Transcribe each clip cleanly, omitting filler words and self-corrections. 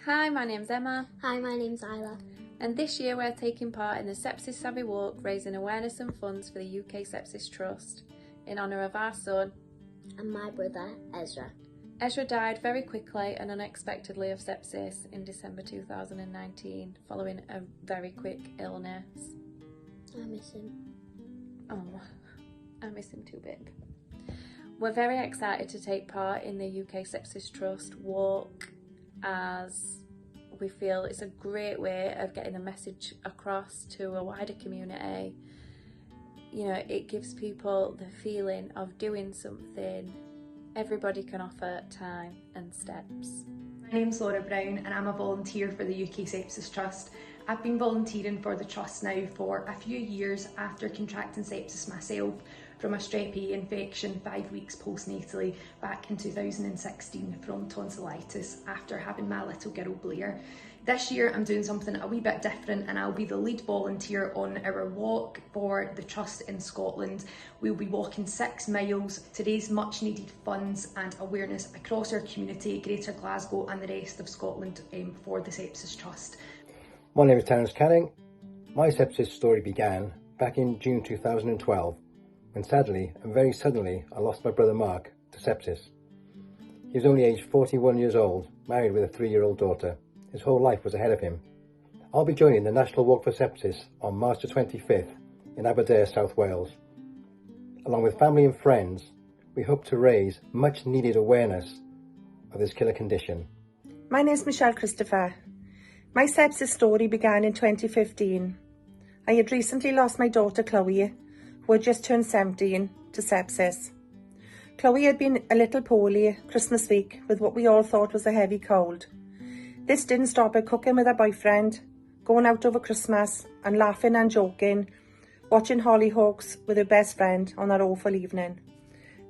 Hi, my name's Emma. Hi, my name's Isla. And this year we're taking part in the Sepsis Savvy walk, raising awareness and funds for the UK Sepsis Trust in honour of our son And my brother, Ezra. Ezra died very quickly and unexpectedly of sepsis in December 2019 following a very quick illness. I miss him. Oh, I miss him too, babe. We're very excited to take part in the UK Sepsis Trust walk, as we feel it's a great way of getting a message across to a wider community. You know, it gives people the feeling of doing something. Everybody can offer time and steps. My name's Laura Brown and I'm a volunteer for the UK Sepsis Trust. I've been volunteering for the Trust now for a few years after contracting sepsis myself from a strep A infection 5 weeks postnatally back in 2016 from tonsillitis after having my little girl Blair. This year I'm doing something a wee bit different and I'll be the lead volunteer on our walk for the Trust in Scotland. We'll be walking 6 miles to raise much needed funds and awareness across our community, Greater Glasgow and the rest of Scotland for the Sepsis Trust. My name is Terence Canning. My sepsis story began back in June 2012 when sadly and very suddenly I lost my brother Mark to sepsis. He was only aged 41 years old, married with a 3-year-old daughter. His whole life was ahead of him. I'll be joining the National Walk for Sepsis on March the 25th in Aberdare, South Wales. Along with family and friends, we hope to raise much needed awareness of this killer condition. My name is Michelle Christopher. My sepsis story began in 2015. I had recently lost my daughter Chloe, who had just turned 17, to sepsis. Chloe had been a little poorly Christmas week with what we all thought was a heavy cold. This didn't stop her cooking with her boyfriend, going out over Christmas and laughing and joking, watching Hollyhocks with her best friend on that awful evening.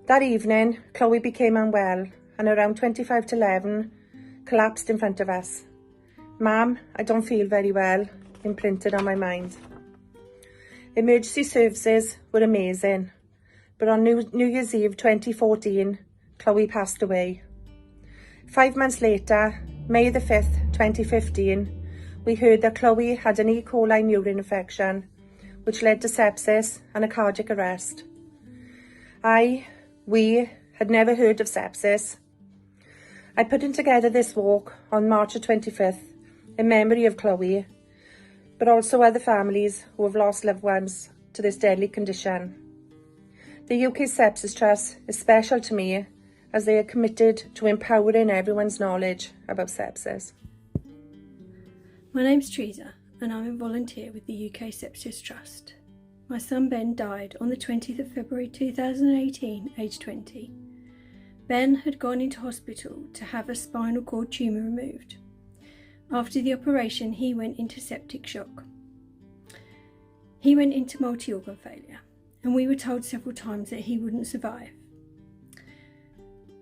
That evening, Chloe became unwell and around 25 to 11 collapsed in front of us. "Ma'am, I don't feel very well," imprinted on my mind. Emergency services were amazing, but on New Year's Eve 2014, Chloe passed away. 5 months later, May the 5th, 2015, we heard that Chloe had an E. coli urine infection, which led to sepsis and a cardiac arrest. We had never heard of sepsis. I put in together this walk on March the 25th in memory of Chloe, but also other families who have lost loved ones to this deadly condition. The UK Sepsis Trust is special to me as they are committed to empowering everyone's knowledge about sepsis. My name's Teresa and I'm a volunteer with the UK Sepsis Trust. My son Ben died on the 20th of February 2018, aged 20. Ben had gone into hospital to have a spinal cord tumour removed. After the operation, he went into septic shock. He went into multi-organ failure, and we were told several times that he wouldn't survive.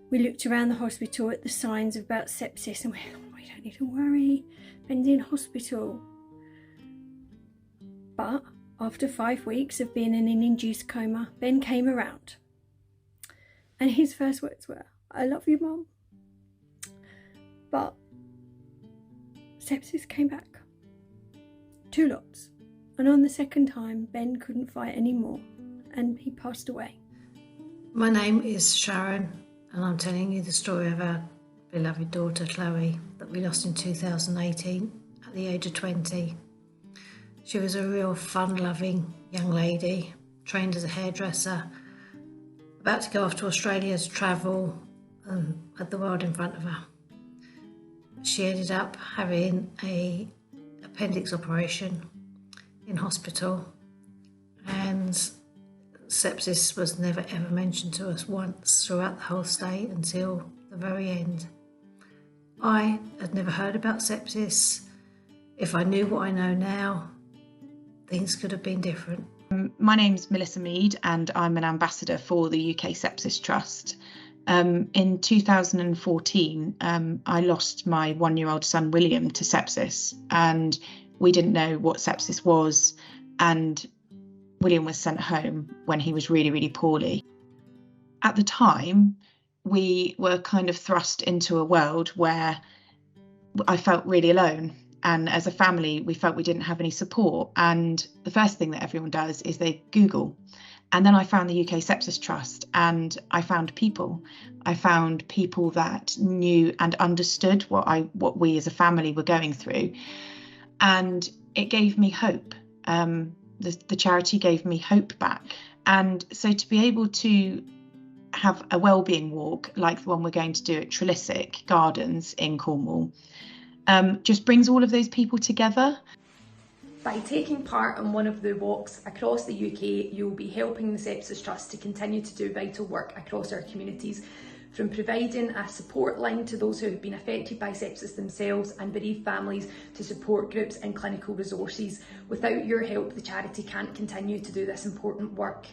We looked around the hospital at the signs about sepsis and we thought, "Oh, you don't need to worry, Ben's in hospital." But after 5 weeks of being in an induced coma, Ben came around. And his first words were, "I love you, Mum." But sepsis came back. 2 lots. And on the second time, Ben couldn't fight anymore and he passed away. My name is Sharon and I'm telling you the story of our beloved daughter Chloe that we lost in 2018 at the age of 20. She was a real fun-loving young lady, trained as a hairdresser, about to go off to Australia to travel and had the world in front of her. She ended up having an appendix operation in hospital and sepsis was never ever mentioned to us once throughout the whole stay until the very end. I had never heard about sepsis. If I knew what I know now, things could have been different. My name's Melissa Mead and I'm an ambassador for the UK Sepsis Trust. In 2014, I lost my 1-year-old son William to sepsis and we didn't know what sepsis was, and William was sent home when he was really, really poorly. At the time, we were kind of thrust into a world where I felt really alone. And as a family, we felt we didn't have any support. And the first thing that everyone does is they Google. And then I found the UK Sepsis Trust, and I found people. I found people that knew and understood what we as a family were going through. And it gave me hope. The charity gave me hope back. And so to be able to have a wellbeing walk like the one we're going to do at Trelisic Gardens in Cornwall just brings all of those people together. By taking part in one of the walks across the UK, you'll be helping the Sepsis Trust to continue to do vital work across our communities, from providing a support line to those who have been affected by sepsis themselves and bereaved families, to support groups and clinical resources. Without your help, the charity can't continue to do this important work.